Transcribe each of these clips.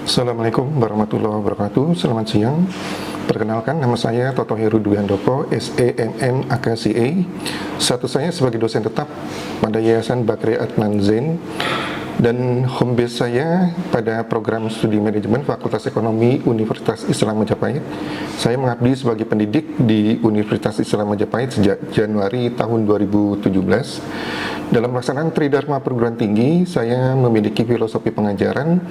Assalamualaikum warahmatullahi wabarakatuh. Selamat siang. Perkenalkan, nama saya Toto Heru Dwi Handoko, SEMM AKCA. Status saya sebagai dosen tetap pada Yayasan Bakri Adnan Zain, dan home base saya pada program studi manajemen Fakultas Ekonomi Universitas Islam Majapahit. Saya mengabdi sebagai pendidik di Universitas Islam Majapahit sejak Januari tahun 2017. Dalam pelaksanaan Tridharma perguruan tinggi, saya memiliki filosofi pengajaran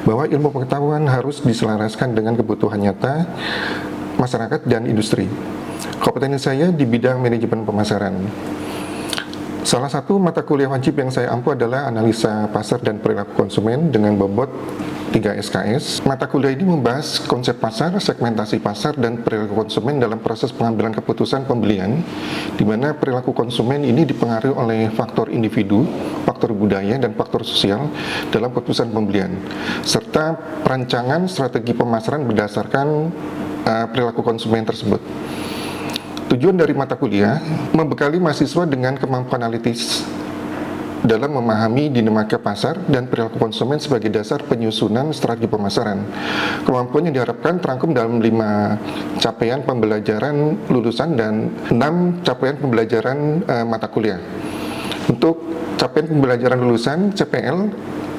bahwa ilmu pengetahuan harus diselaraskan dengan kebutuhan nyata masyarakat dan industri. Kompetensi saya di bidang manajemen pemasaran. Salah satu mata kuliah wajib yang saya ampu adalah analisa pasar dan perilaku konsumen dengan bobot 3 SKS. Mata kuliah ini membahas konsep pasar, segmentasi pasar, dan perilaku konsumen dalam proses pengambilan keputusan pembelian, di mana perilaku konsumen ini dipengaruhi oleh faktor individu, faktor budaya, dan faktor sosial dalam keputusan pembelian, serta perancangan strategi pemasaran berdasarkan perilaku konsumen tersebut. Tujuan dari mata kuliah membekali mahasiswa dengan kemampuan analitis dalam memahami dinamika pasar dan perilaku konsumen sebagai dasar penyusunan strategi pemasaran. Kemampuan yang diharapkan terangkum dalam 5 capaian pembelajaran lulusan dan 6 capaian pembelajaran mata kuliah. Untuk capaian pembelajaran lulusan CPL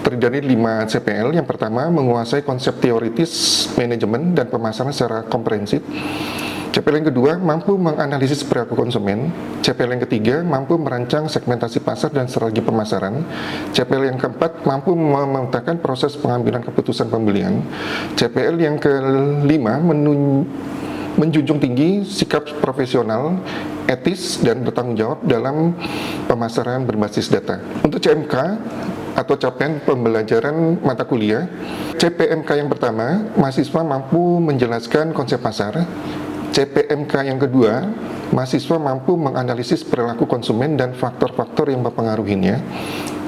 terdiri dari 5 CPL. Yang pertama, menguasai konsep teoritis manajemen dan pemasaran secara komprehensif. CPL yang kedua, mampu menganalisis perilaku konsumen. CPL yang ketiga, mampu merancang segmentasi pasar dan strategi pemasaran. CPL yang keempat, mampu memetakan proses pengambilan keputusan pembelian. CPL yang kelima, menjunjung tinggi sikap profesional, etis, dan bertanggung jawab dalam pemasaran berbasis data. Untuk CMK atau capaian pembelajaran mata kuliah, CPMK yang pertama, mahasiswa mampu menjelaskan konsep pasar. CPMK yang kedua, mahasiswa mampu menganalisis perilaku konsumen dan faktor-faktor yang mempengaruhinya.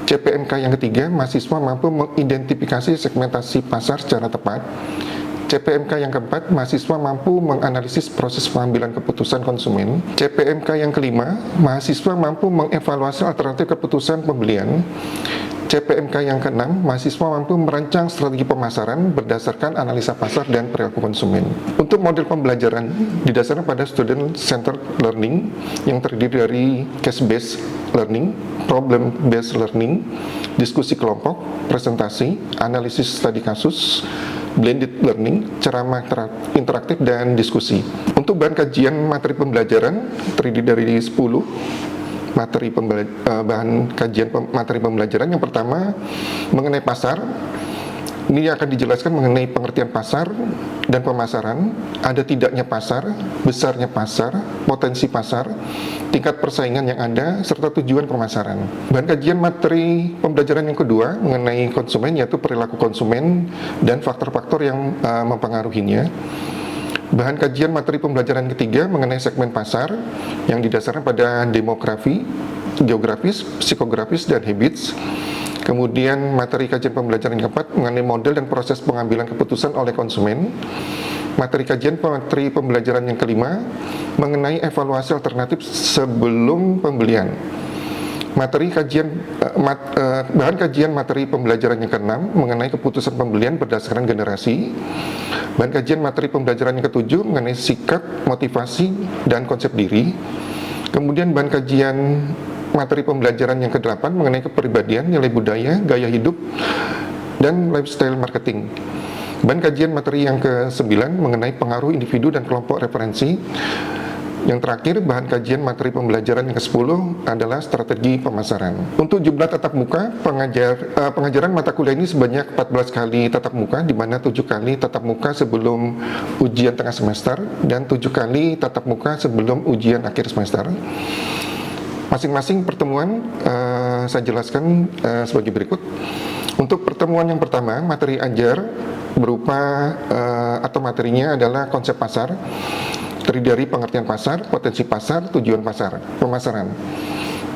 CPMK yang ketiga, mahasiswa mampu mengidentifikasi segmentasi pasar secara tepat. CPMK yang keempat, mahasiswa mampu menganalisis proses pengambilan keputusan konsumen. CPMK yang kelima, mahasiswa mampu mengevaluasi alternatif keputusan pembelian. CPMK yang keenam, mahasiswa mampu merancang strategi pemasaran berdasarkan analisa pasar dan perilaku konsumen. Untuk model pembelajaran didasarkan pada student centered learning yang terdiri dari case based learning, problem based learning, diskusi kelompok, presentasi, analisis studi kasus, blended learning, ceramah interaktif, dan diskusi. Untuk bahan kajian materi pembelajaran terdiri dari 10 bahan kajian materi pembelajaran. Yang pertama, mengenai pasar. Ini akan dijelaskan mengenai pengertian pasar dan pemasaran, ada tidaknya pasar, besarnya pasar, potensi pasar, tingkat persaingan yang ada, serta tujuan pemasaran. Bahan kajian materi pembelajaran yang kedua mengenai konsumen, yaitu perilaku konsumen dan faktor-faktor yang mempengaruhinya. Bahan kajian materi pembelajaran ketiga mengenai segmen pasar yang didasarkan pada demografi, geografis, psikografis, dan habits. Kemudian materi kajian pembelajaran yang keempat mengenai model dan proses pengambilan keputusan oleh konsumen. Materi kajian materi pembelajaran yang kelima mengenai evaluasi alternatif sebelum pembelian. Bahan kajian materi pembelajaran yang keenam mengenai keputusan pembelian berdasarkan generasi. Bahan kajian materi pembelajaran yang ketujuh mengenai sikap, motivasi, dan konsep diri. Kemudian bahan kajian materi pembelajaran yang kedelapan mengenai kepribadian, nilai budaya, gaya hidup, dan lifestyle marketing. Bahan kajian materi yang ke-9 mengenai pengaruh individu dan kelompok referensi. Yang terakhir, bahan kajian materi pembelajaran yang ke-10 adalah strategi pemasaran. Untuk jumlah tatap muka, pengajaran mata kuliah ini sebanyak 14 kali tatap muka, di mana 7 kali tatap muka sebelum ujian tengah semester dan 7 kali tatap muka sebelum ujian akhir semester. Masing-masing pertemuan saya jelaskan sebagai berikut. Untuk pertemuan yang pertama, materi ajar berupa atau materinya adalah konsep pasar, terdiri dari pengertian pasar, potensi pasar, tujuan pasar, pemasaran.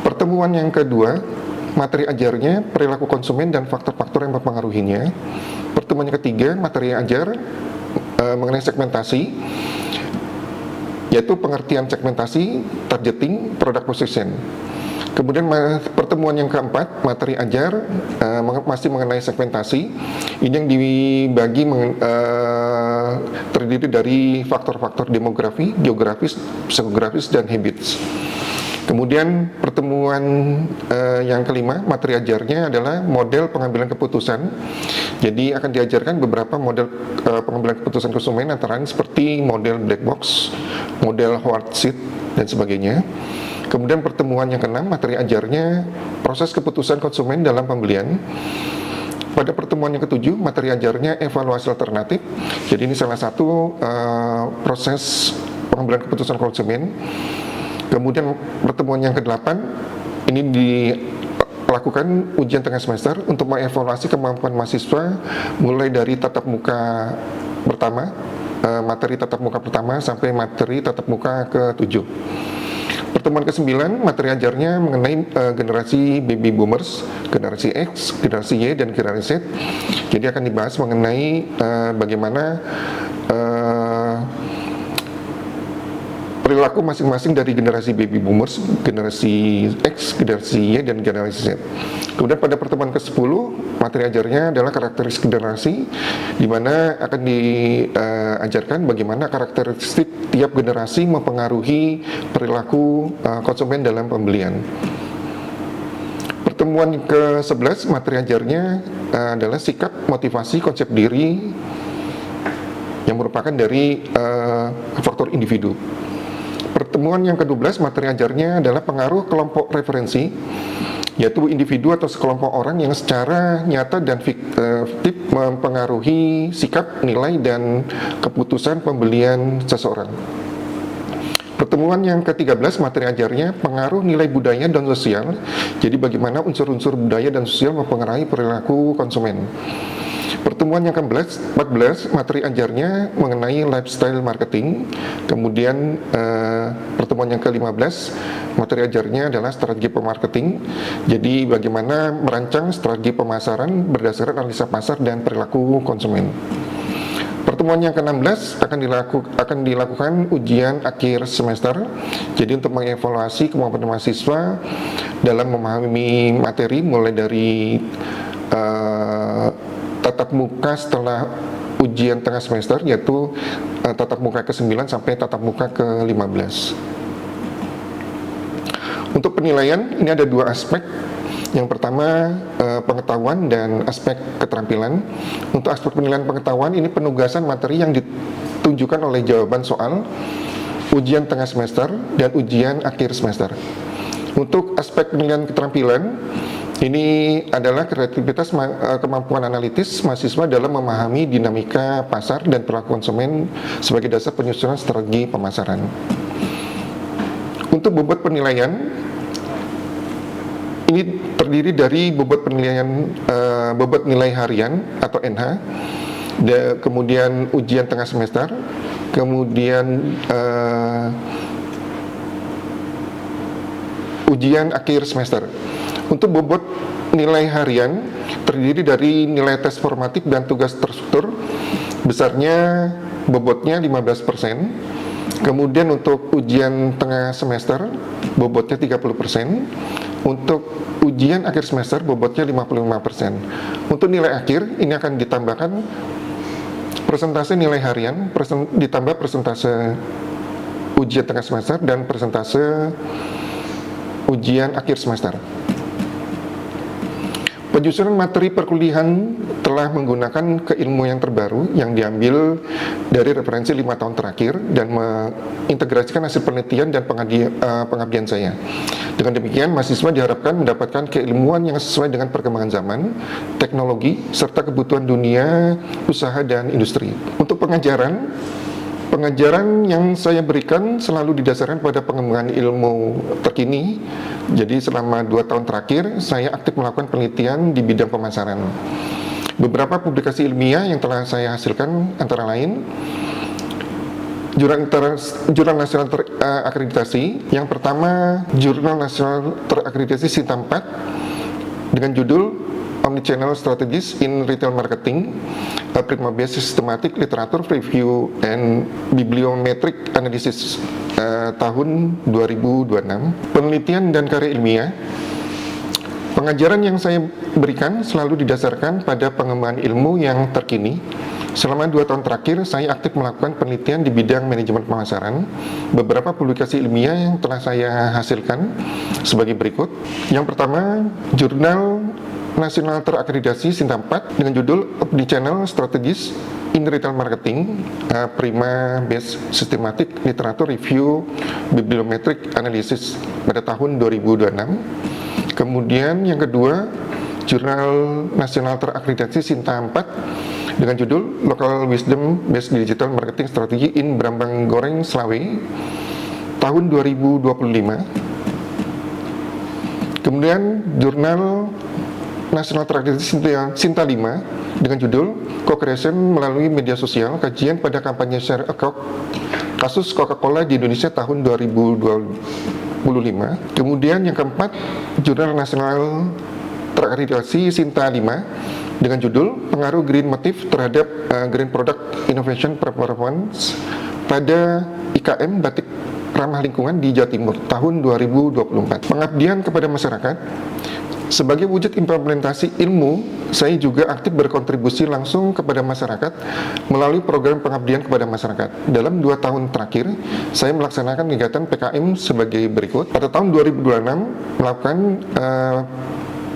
Pertemuan yang kedua, materi ajarnya perilaku konsumen dan faktor-faktor yang mempengaruhinya. Pertemuan yang ketiga, materi ajar mengenai segmentasi, yaitu pengertian segmentasi, targeting, product position. Kemudian pertemuan yang keempat, materi ajar, masih mengenai segmentasi. Ini yang dibagi terdiri dari faktor-faktor demografi, geografis, psikografis, dan habits. Kemudian pertemuan yang kelima, materi ajarnya adalah model pengambilan keputusan. Jadi akan diajarkan beberapa model pengambilan keputusan konsumen, antara lain seperti model black box, model hard sheet, dan sebagainya. Kemudian pertemuan yang keenam, materi ajarnya proses keputusan konsumen dalam pembelian. Pada pertemuan yang ketujuh, materi ajarnya evaluasi alternatif. Jadi ini salah satu proses pengambilan keputusan konsumen. Kemudian pertemuan yang ke-8, ini dilakukan ujian tengah semester untuk mengevaluasi kemampuan mahasiswa mulai dari tatap muka pertama, materi tatap muka pertama sampai materi tatap muka ke-7. Pertemuan ke-9, materi ajarnya mengenai generasi baby boomers, generasi X, generasi Y, dan generasi Z. Jadi akan dibahas mengenai bagaimana perilaku masing-masing dari generasi baby boomers, generasi X, generasi Y, dan generasi Z. Kemudian pada pertemuan ke-10, materi ajarnya adalah karakteristik generasi, di mana akan diajarkan bagaimana karakteristik tiap generasi mempengaruhi perilaku konsumen dalam pembelian. Pertemuan ke-11, materi ajarnya adalah sikap, motivasi, konsep diri yang merupakan dari faktor individu. Pertemuan yang ke-12, materi ajarnya adalah pengaruh kelompok referensi, yaitu individu atau sekelompok orang yang secara nyata dan fiktif mempengaruhi sikap, nilai, dan keputusan pembelian seseorang. Pertemuan yang ke-13, materi ajarnya pengaruh nilai budaya dan sosial, jadi bagaimana unsur-unsur budaya dan sosial mempengaruhi perilaku konsumen. Pertemuan yang ke-14, materi ajarnya mengenai lifestyle marketing. Kemudian pertemuan yang ke-15, materi ajarnya adalah strategi pemarketing. Jadi bagaimana merancang strategi pemasaran berdasarkan analisa pasar dan perilaku konsumen. Pertemuan yang ke-16 akan dilakukan ujian akhir semester. Jadi untuk mengevaluasi kemampuan mahasiswa dalam memahami materi mulai dari tatap muka setelah ujian tengah semester, yaitu tatap muka ke-9 sampai tatap muka ke-15. Untuk penilaian, ini ada dua aspek. Yang pertama, pengetahuan dan aspek keterampilan. Untuk aspek penilaian pengetahuan, ini penugasan materi yang ditunjukkan oleh jawaban soal ujian tengah semester dan ujian akhir semester. Untuk aspek penilaian keterampilan, ini adalah kreativitas, kemampuan analitis mahasiswa dalam memahami dinamika pasar dan perilaku konsumen sebagai dasar penyusunan strategi pemasaran. Untuk bobot penilaian, ini terdiri dari bobot penilaian, bobot nilai harian atau NH, kemudian ujian tengah semester, kemudian ujian akhir semester. Untuk bobot nilai harian terdiri dari nilai tes formatif dan tugas terstruktur, besarnya bobotnya 15%. Kemudian untuk ujian tengah semester bobotnya 30%. Untuk ujian akhir semester bobotnya 55%. Untuk nilai akhir ini akan ditambahkan persentase nilai harian, ditambah persentase ujian tengah semester dan persentase ujian akhir semester. Penyusunan materi perkuliahan telah menggunakan keilmuan yang terbaru yang diambil dari referensi 5 tahun terakhir dan mengintegrasikan hasil penelitian dan pengabdian saya. Dengan demikian, mahasiswa diharapkan mendapatkan keilmuan yang sesuai dengan perkembangan zaman, teknologi, serta kebutuhan dunia, usaha, dan industri. Untuk pengajaran yang saya berikan selalu didasarkan pada pengembangan ilmu terkini. Jadi selama 2 tahun terakhir saya aktif melakukan penelitian di bidang pemasaran. Beberapa publikasi ilmiah yang telah saya hasilkan antara lain Jurnal Nasional Terakreditasi. Yang pertama, Jurnal Nasional Terakreditasi Sinta 4 dengan judul Omnichannel Strategies in Retail Marketing, Prima Base Systematic Literature Review and Bibliometric Analysis tahun 2026. Penelitian dan karya ilmiah. Pengajaran yang saya berikan selalu didasarkan pada pengembangan ilmu yang terkini. Selama 2 tahun terakhir, saya aktif melakukan penelitian di bidang manajemen pemasaran. Beberapa publikasi ilmiah yang telah saya hasilkan sebagai berikut. Yang pertama, jurnal nasional terakreditasi Sinta 4 dengan judul Omnichannel Strategies in Retail Marketing, Prima Based Systematic Literature Review Bibliometric Analysis pada tahun 2026. Kemudian yang kedua, Jurnal Nasional Terakreditasi Sinta 4 dengan judul Local Wisdom Based Digital Marketing Strategy in Brambang Goreng Slawe tahun 2025. Kemudian Jurnal Nasional Terakreditasi Sinta 5 dengan judul Co-Creation melalui media sosial, kajian pada kampanye share account kasus Coca-Cola di Indonesia tahun 2025. Kemudian yang keempat, Jurnal Nasional Terakreditasi Sinta 5 dengan judul Pengaruh Green Motif terhadap Green Product Innovation Performance pada IKM Batik Ramah Lingkungan di Jawa Timur tahun 2024. Pengabdian kepada masyarakat. Sebagai wujud implementasi ilmu, saya juga aktif berkontribusi langsung kepada masyarakat melalui program pengabdian kepada masyarakat. Dalam 2 tahun terakhir, saya melaksanakan kegiatan PKM sebagai berikut. Pada tahun 2026, melakukan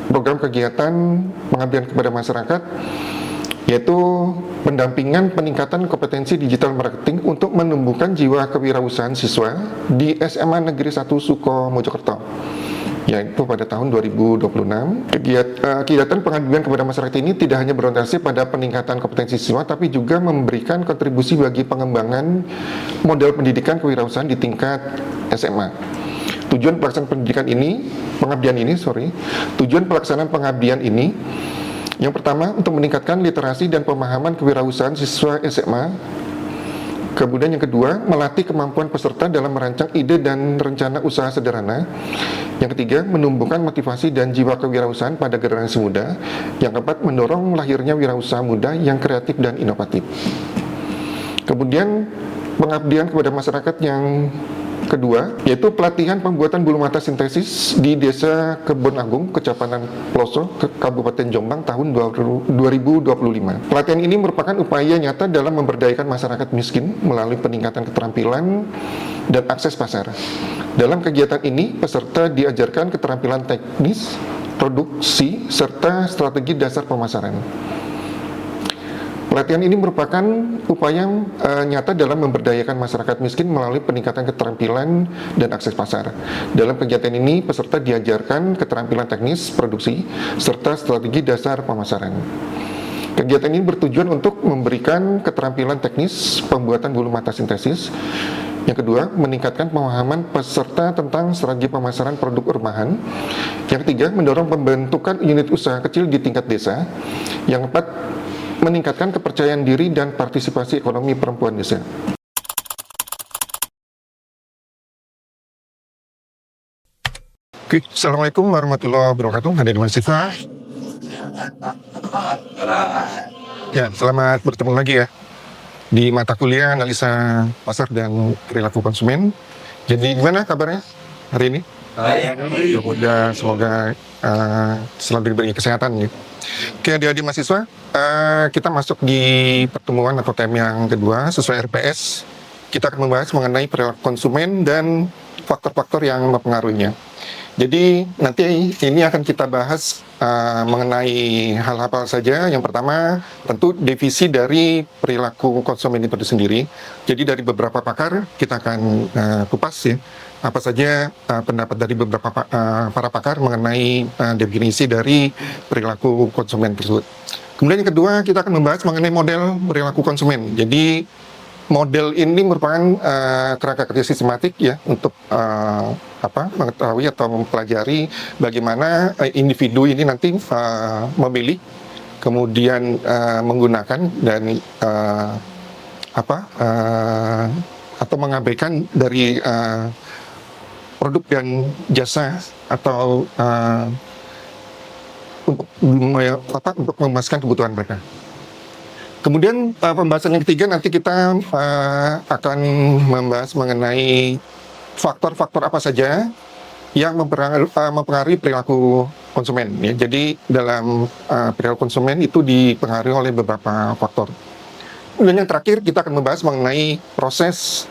program kegiatan pengabdian kepada masyarakat, yaitu pendampingan peningkatan kompetensi digital marketing untuk menumbuhkan jiwa kewirausahaan siswa di SMA Negeri 1 Suko Mojokerto, yaitu pada tahun 2026. Kegiatan pengabdian kepada masyarakat ini tidak hanya berorientasi pada peningkatan kompetensi siswa, tapi juga memberikan kontribusi bagi pengembangan model pendidikan kewirausahaan di tingkat SMA. Tujuan pelaksanaan pengabdian ini, yang pertama untuk meningkatkan literasi dan pemahaman kewirausahaan siswa SMA. Kemudian yang kedua, melatih kemampuan peserta dalam merancang ide dan rencana usaha sederhana. Yang ketiga, menumbuhkan motivasi dan jiwa kewirausahaan pada generasi muda. Yang keempat, mendorong lahirnya wirausaha muda yang kreatif dan inovatif. Kemudian, pengabdian kepada masyarakat yang kedua, yaitu pelatihan pembuatan bulu mata sintesis di Desa Kebon Agung, Kecamatan Ploso, Kabupaten Jombang tahun 2025. Pelatihan ini merupakan upaya nyata dalam memberdayakan masyarakat miskin melalui peningkatan keterampilan dan akses pasar. Dalam kegiatan ini, peserta diajarkan keterampilan teknis, produksi, serta strategi dasar pemasaran. Pelatihan ini merupakan upaya nyata dalam memberdayakan masyarakat miskin melalui peningkatan keterampilan dan akses pasar. Dalam kegiatan ini, peserta diajarkan keterampilan teknis, produksi, serta strategi dasar pemasaran. Kegiatan ini bertujuan untuk memberikan keterampilan teknis pembuatan bulu mata sintesis. Yang kedua, meningkatkan pemahaman peserta tentang strategi pemasaran produk rumahan. Yang ketiga, mendorong pembentukan unit usaha kecil di tingkat desa. Yang keempat, meningkatkan kepercayaan diri dan partisipasi ekonomi perempuan desa. Oke, Assalamualaikum warahmatullahi wabarakatuh. Hadirin mahasiswa. Ya, selamat bertemu lagi ya di mata kuliah analisa pasar dan perilaku konsumen. Jadi gimana kabarnya hari ini? Semoga selalu diberi kesehatan ya. Oke, adik-adik mahasiswa, kita masuk di pertemuan atau tema yang kedua sesuai RPS. Kita akan membahas mengenai perilaku konsumen dan faktor-faktor yang mempengaruhinya. Jadi nanti ini akan kita bahas mengenai hal apa saja. Yang pertama tentu definisi dari perilaku konsumen itu sendiri. Jadi dari beberapa pakar kita akan kupas ya apa saja pendapat dari beberapa para pakar mengenai definisi dari perilaku konsumen tersebut. Kemudian yang kedua kita akan membahas mengenai model perilaku konsumen. Jadi model ini merupakan kerangka kerja sistematik ya untuk mengetahui atau mempelajari bagaimana individu ini nanti memilih, kemudian menggunakan dan atau mengabaikan dari produk dan jasa atau untuk memuaskan kebutuhan mereka. Kemudian pembahasan yang ketiga nanti kita akan membahas mengenai faktor-faktor apa saja yang mempengaruhi perilaku konsumen. Ya. Jadi dalam perilaku konsumen itu dipengaruhi oleh beberapa faktor. Dan yang terakhir kita akan membahas mengenai proses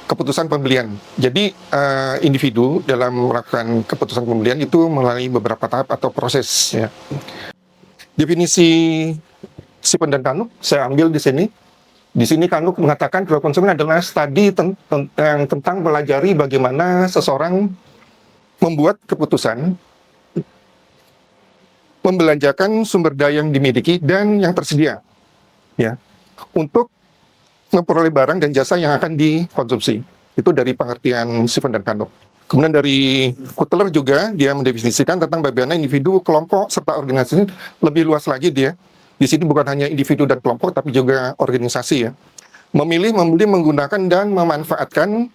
keputusan pembelian. Jadi individu dalam melakukan keputusan pembelian itu melalui beberapa tahap atau proses. Ya. Definisi Sipon dan Kanuk saya ambil di sini. Di sini Kanuk mengatakan perilaku konsumen adalah studi tentang pelajari bagaimana seseorang membuat keputusan membelanjakan sumber daya yang dimiliki dan yang tersedia, ya, untuk memperoleh barang dan jasa yang akan dikonsumsi. Itu dari pengertian Sipon dan Kanuk. Kemudian dari Kotler juga dia mendefinisikan tentang bagaimana individu, kelompok, serta organisasi lebih luas lagi dia. Di sini bukan hanya individu dan kelompok, tapi juga organisasi ya. Memilih, membeli, menggunakan, dan memanfaatkan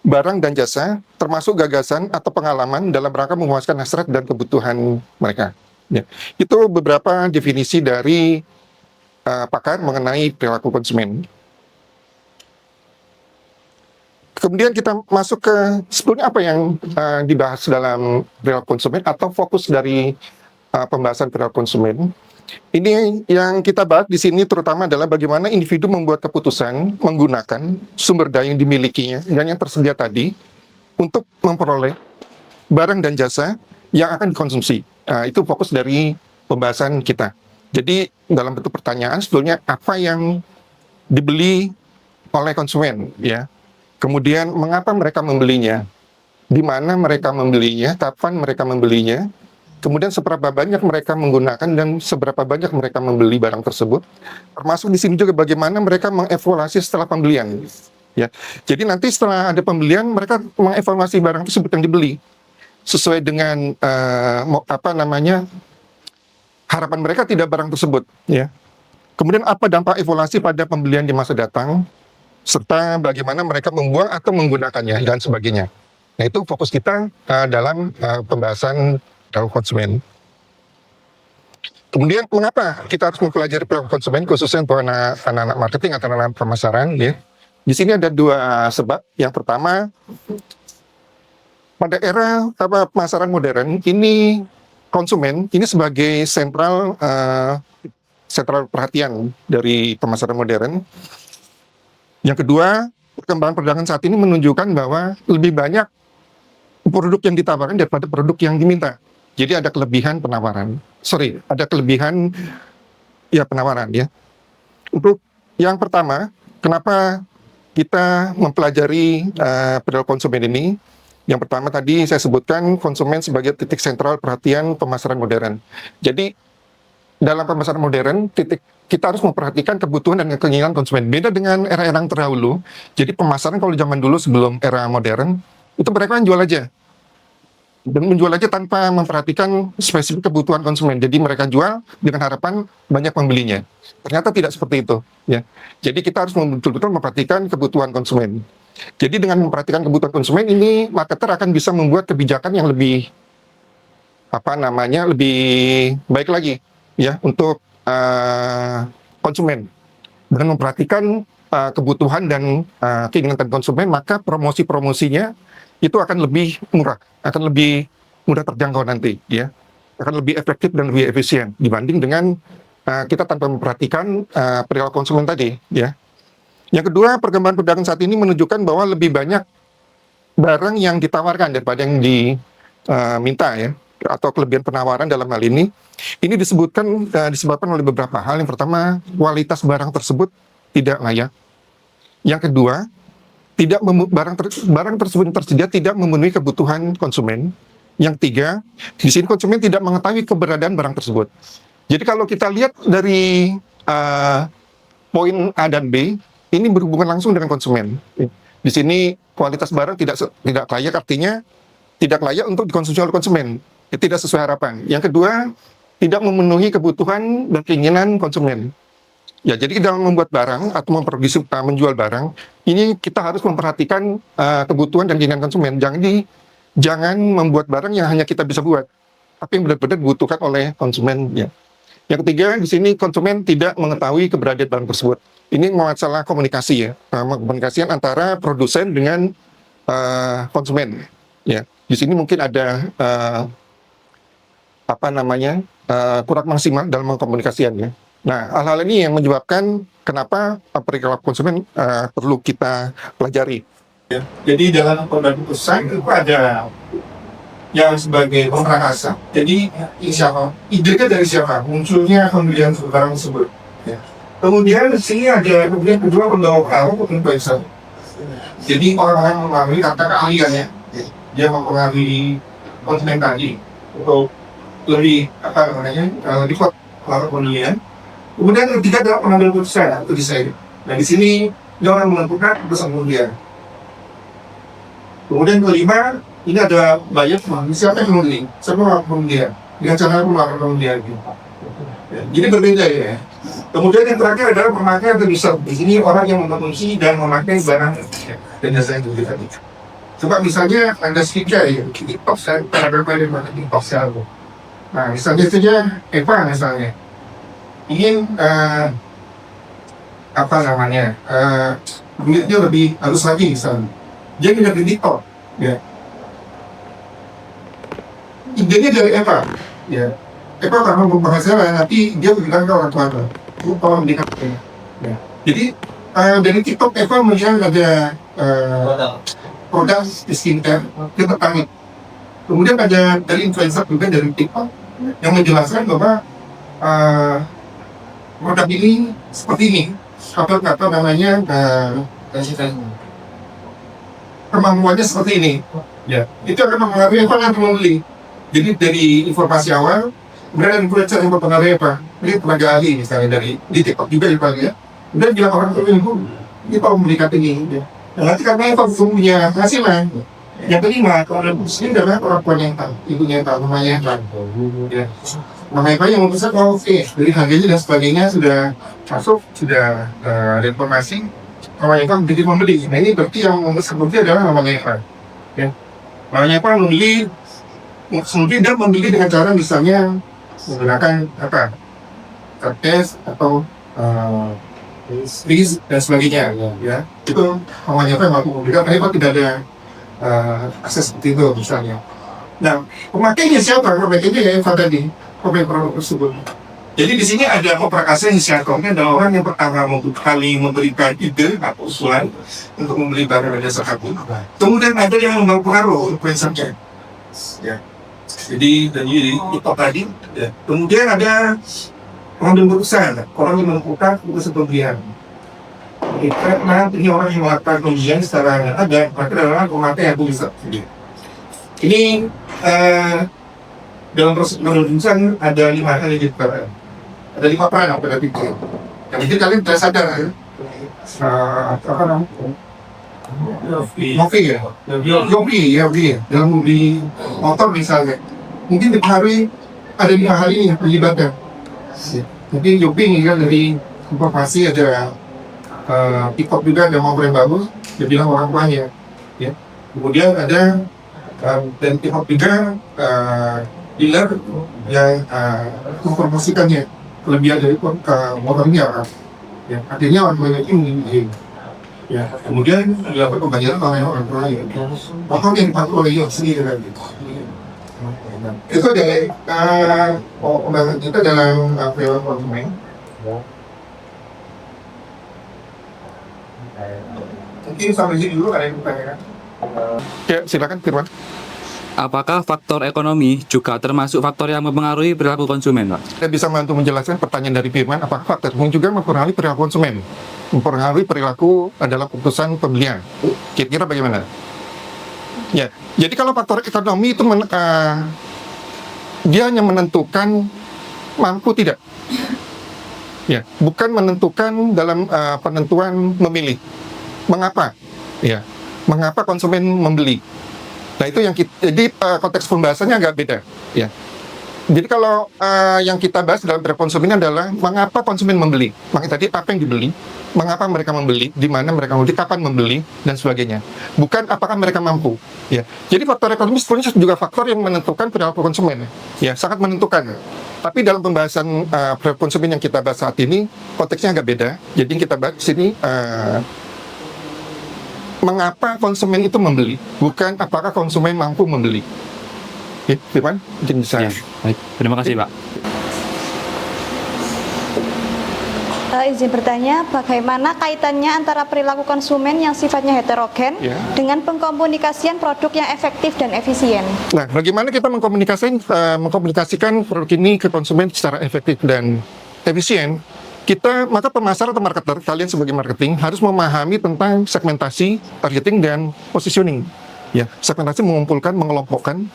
barang dan jasa, termasuk gagasan atau pengalaman dalam rangka memuaskan hasrat dan kebutuhan mereka. Ya. Itu beberapa definisi dari pakar mengenai perilaku konsumen. Kemudian kita masuk ke sebetulnya apa yang dibahas dalam perilaku konsumen atau fokus dari pembahasan perilaku konsumen. Ini yang kita bahas di sini terutama adalah bagaimana individu membuat keputusan menggunakan sumber daya yang dimilikinya dan yang tersedia tadi untuk memperoleh barang dan jasa yang akan dikonsumsi. Itu fokus dari pembahasan kita. Jadi dalam bentuk pertanyaan sebetulnya apa yang dibeli oleh konsumen, ya. Kemudian mengapa mereka membelinya, di mana mereka membelinya, kapan mereka membelinya, kemudian seberapa banyak mereka menggunakan dan seberapa banyak mereka membeli barang tersebut. Termasuk di sini juga bagaimana mereka mengevaluasi setelah pembelian. Ya, jadi nanti setelah ada pembelian mereka mengevaluasi barang tersebut yang dibeli sesuai dengan harapan mereka tidak barang tersebut. Ya. Kemudian apa dampak evaluasi pada pembelian di masa datang, serta bagaimana mereka membuang atau menggunakannya dan sebagainya. Nah itu fokus kita dalam pembahasan perilaku konsumen. Kemudian mengapa kita harus mempelajari perilaku konsumen khususnya untuk anak-anak marketing atau anak-anak pemasaran? Ya. Di sini ada dua sebab. Yang pertama, pada era pemasaran modern ini konsumen ini sebagai sentral perhatian dari pemasaran modern. Yang kedua, perkembangan perdagangan saat ini menunjukkan bahwa lebih banyak produk yang ditawarkan daripada produk yang diminta. Jadi ada kelebihan penawaran. Ada kelebihan penawaran ya. Untuk yang pertama, kenapa kita mempelajari perilaku konsumen ini? Yang pertama tadi saya sebutkan konsumen sebagai titik sentral perhatian pemasaran modern. Jadi dalam pemasaran modern, kita harus memperhatikan kebutuhan dan keinginan konsumen. Beda dengan era-era yang terdahulu. Jadi pemasaran kalau zaman dulu sebelum era modern, itu mereka kan jual aja. Dan menjual aja tanpa memperhatikan spesifik kebutuhan konsumen. Jadi mereka jual dengan harapan banyak pembelinya. Ternyata tidak seperti itu. Ya. Jadi kita harus betul-betul memperhatikan kebutuhan konsumen. Jadi dengan memperhatikan kebutuhan konsumen ini, marketer akan bisa membuat kebijakan yang lebih lebih baik lagi. Ya, untuk konsumen. Dengan memperhatikan kebutuhan dan keinginan konsumen, maka promosi-promosinya itu akan lebih murah, akan lebih mudah terjangkau nanti, ya, akan lebih efektif dan lebih efisien dibanding dengan kita tanpa memperhatikan perilaku konsumen tadi, ya. Yang kedua, perkembangan perdagangan saat ini menunjukkan bahwa lebih banyak barang yang ditawarkan daripada yang diminta, ya. Atau kelebihan penawaran dalam hal ini disebabkan oleh beberapa hal. Yang pertama, kualitas barang tersebut tidak layak. Yang kedua, barang tersebut yang tersedia tidak memenuhi kebutuhan konsumen. Yang tiga, di sini konsumen tidak mengetahui keberadaan barang tersebut. Jadi kalau kita lihat dari poin A dan B, ini berhubungan langsung dengan konsumen. Di sini kualitas barang tidak layak, artinya tidak layak untuk dikonsumsi oleh konsumen. Tidak sesuai harapan. Yang kedua, tidak memenuhi kebutuhan dan keinginan konsumen. Ya, jadi dalam membuat barang atau memproduksi menjual barang, ini kita harus memperhatikan kebutuhan dan keinginan konsumen. Jangan membuat barang yang hanya kita bisa buat, tapi yang benar-benar dibutuhkan oleh konsumen. Ya. Yang ketiga, di sini konsumen tidak mengetahui keberadaan barang tersebut. Ini masalah komunikasi ya, komunikasi antara produsen dengan konsumen. Ya, di sini mungkin ada kurang maksimal dalam mengkomunikasikannya. Nah, hal-hal ini yang menyebabkan kenapa perilaku konsumen perlu kita pelajari. Ya. Jadi dalam produk pesan itu ada yang sebagai pemerasan. Jadi siapa? Idenya dari siapa? Munculnya pembelian barang tersebut. Ya. Kemudian di sini ada kemudian kedua pembawa pengaruh pesan. Jadi orang-orang mengalami kata keahlian ya. Dia mempengaruhi konsumen tadi untuk lebih lebih kuat melakukan pembelian. Kemudian ketiga adalah pengambil keputusan atau desain. Nah di sini dia orang menentukan keputusan pembelian. Kemudian kelima, ini ada buyer, siapa yang membeli, siapa yang pembelian, dengan cara melakukan pembelian. Jadi berbeda ya. Kemudian yang terakhir adalah pemakaian atau user. Di sini orang yang mengkonsumsi dan memakai barang dan jasa yang dibeli tadi. Coba misalnya Anda skincare ya, TikTok saya ada pada TikTok saya. Nah misalnya saja Eva misalnya ingin dia lebih halus lagi misalnya. Dia tidak di TikTok, ya. Idenya dari Eva, ya. Eva akan mempengaruhi nanti dia bilang ke orang tua, lupa mendekatnya. Ya. Jadi dari TikTok Eva melihat ada produk skincare dia tertarik. Kemudian ada dari influencer juga dari TikTok yang menjelaskan bahwa produk ini seperti ini, kata namanya kemampuannya seperti ini, ya itu akan mempengaruhi apa yang membeli. Jadi dari informasi awal, kemudian influencer yang mempengaruhi apa? Ini tenaga ahli misalnya dari di TikTok juga dipanggil ya. Kemudian bilang orang tua ini tahu memberikan ini. Ya. Nah, nanti karena itu punya hasilan. Yang kelima, kalau ada ini adalah orang tuanya yang tahu, ibunya yang tahu, mamanya yang tahu. Ya. Makanya yang memesan, oke, dari harganya dan sebagainya sudah masuk, sudah ada informasi. Mamanya Eva menjadi membeli. Nah ini berarti yang memesan adalah mamanya Eva. Ya. Mamanya Eva membeli, kemudian dia membeli dengan cara misalnya menggunakan tes atau freeze dan sebagainya. Ya. Itu mamanya Eva mampu membeli. Karena Eva tidak ada akses seperti itu misalnya. Nah pemakainya siapa? Pemakainya ya Eva tadi, pemakai produk tersebut. Jadi di sini ada operasi inisiatornya adalah orang yang pertama kali memberikan ide atau usulan untuk membeli barang dan jasa kabin. Kemudian ada yang mempengaruhi influencernya. Ya. Jadi dari itu tadi. Ya. Kemudian ada pengambil keputusan, orang yang menentukan keputusan pembelian. Karena ini orang yang melakukan pembelian secara ada, maka adalah pemakai yang bisa. Ini dalam proses penelitian ada 5 hal yang kita ada 5 peran yang pada pikir. Yang mungkin kalian tidak sadar ya. Yofi dalam mobil motor misalnya. Mungkin dipengaruhi ada 5 hal ini yang terlibatkan. Mungkin Yofi kan dari informasi ada TikTok juga ada mobil yang bagus, dia bilang orang tuanya. Ya. Kemudian ada dan TikTok juga dealer yang mempromosikannya kelebihan dari motornya, ya artinya orang tuanya ini, ya kemudian dilakukan pembayaran oleh orang tuanya, motor yang dipakai oleh sendiri kan gitu. Itu dari pembahasan kita dalam perilaku konsumen. Mungkin sampai sini dulu ada yang bertanya kan? Ya silakan Firman. Apakah faktor ekonomi juga termasuk faktor yang mempengaruhi perilaku konsumen, Pak? Saya bisa membantu menjelaskan pertanyaan dari Firman, apakah faktor ekonomi juga mempengaruhi perilaku konsumen? Mempengaruhi perilaku adalah keputusan pembelian. Kira-kira bagaimana? Ya, jadi kalau faktor ekonomi itu dia hanya menentukan mampu tidak. Ya, bukan menentukan dalam penentuan memilih. Mengapa? Ya, mengapa konsumen membeli? Nah itu yang jadi konteks pembahasannya agak beda, ya. Jadi kalau yang kita bahas dalam konsumen adalah mengapa konsumen membeli. Makanya tadi apa yang dibeli, mengapa mereka membeli, di mana mereka membeli, kapan membeli, dan sebagainya. Bukan apakah mereka mampu. Ya. Jadi faktor ekonomi sebenarnya juga faktor yang menentukan perilaku konsumen. Ya, sangat menentukan. Tapi dalam pembahasan perilaku konsumen yang kita bahas saat ini, konteksnya agak beda. Jadi yang kita bahas di sini mengapa konsumen itu membeli, bukan apakah konsumen mampu membeli. Oke, Firman, mungkin bisa. Ya, baik. Terima kasih, Pak. Izin bertanya, bagaimana kaitannya antara perilaku konsumen yang sifatnya heterogen Ya. dengan pengkomunikasian produk yang efektif dan efisien? Nah, bagaimana kita mengkomunikasikan produk ini ke konsumen secara efektif dan efisien? Maka pemasar atau marketer, kalian sebagai marketing harus memahami tentang segmentasi, targeting, dan positioning. Ya, segmentasi mengumpulkan, mengelompokkan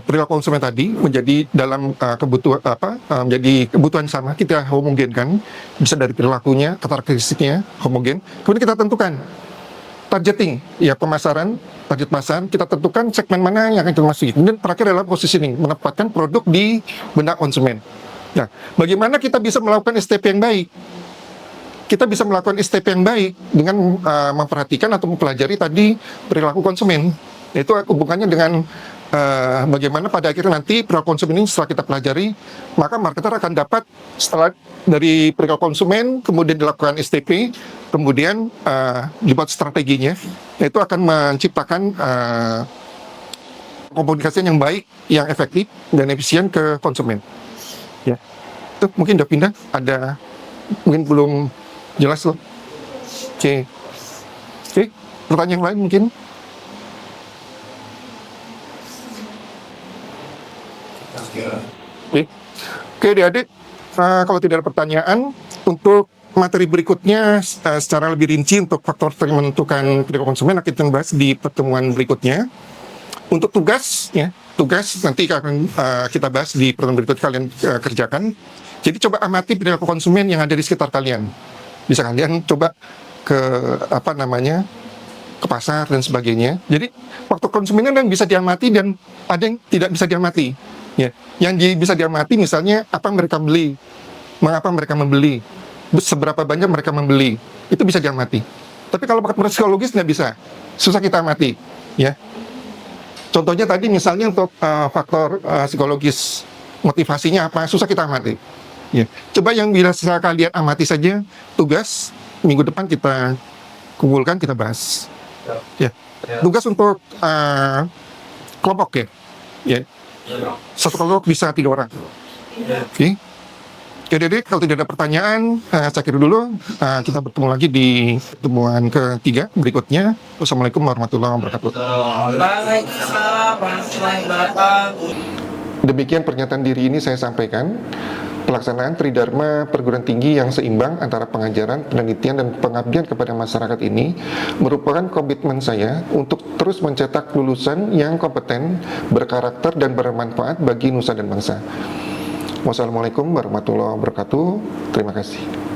perilaku konsumen tadi menjadi dalam menjadi kebutuhan sama, kita homogenkan, bisa dari perilakunya, karakteristiknya homogen. Kemudian kita tentukan targeting, ya pemasaran, target pasar, kita tentukan segmen mana yang akan kita masuki. Kemudian terakhir adalah positioning, menempatkan produk di benak konsumen. Nah, bagaimana kita bisa melakukan STP yang baik? Kita bisa melakukan STP yang baik dengan memperhatikan atau mempelajari tadi perilaku konsumen. Itu hubungannya dengan bagaimana pada akhirnya nanti perilaku konsumen ini setelah kita pelajari, maka marketer akan dapat setelah dari perilaku konsumen, kemudian dilakukan STP, kemudian dibuat strateginya, itu akan menciptakan komunikasi yang baik, yang efektif dan efisien ke konsumen. Ya, itu mungkin udah pindah, ada mungkin belum jelas loh. Oke, pertanyaan yang lain mungkin. Oke, adik-adik, kalau tidak ada pertanyaan, untuk materi berikutnya secara lebih rinci untuk faktor yang menentukan perilaku konsumen akan kita bahas di pertemuan berikutnya. Untuk tugas nanti akan kita bahas di pertemuan berikutnya, kalian kerjakan. Jadi coba amati perilaku konsumen yang ada di sekitar kalian. Bisa kalian coba ke ke pasar dan sebagainya. Jadi faktor konsumen yang bisa diamati dan ada yang tidak bisa diamati. Ya, yang bisa diamati misalnya apa mereka beli, mengapa mereka membeli, seberapa banyak mereka membeli, itu bisa diamati. Tapi kalau faktor psikologis nggak bisa, susah kita amati. Ya, contohnya tadi misalnya untuk faktor psikologis, motivasinya apa, susah kita amati. Ya, coba yang bisa kalian amati saja, tugas minggu depan kita kumpulkan, kita bahas. Ya, tugas untuk kelompok ya. Satu kelompok bisa 3 orang. Oke. Jadi kalau tidak ada pertanyaan, saya kira dulu kita bertemu lagi di pertemuan ketiga berikutnya. Wassalamualaikum warahmatullahi wabarakatuh. Demikian pernyataan diri ini saya sampaikan. Pelaksanaan Tridharma Perguruan Tinggi yang seimbang antara pengajaran, penelitian, dan pengabdian kepada masyarakat ini merupakan komitmen saya untuk terus mencetak lulusan yang kompeten, berkarakter, dan bermanfaat bagi nusa dan bangsa. Wassalamualaikum warahmatullahi wabarakatuh. Terima kasih.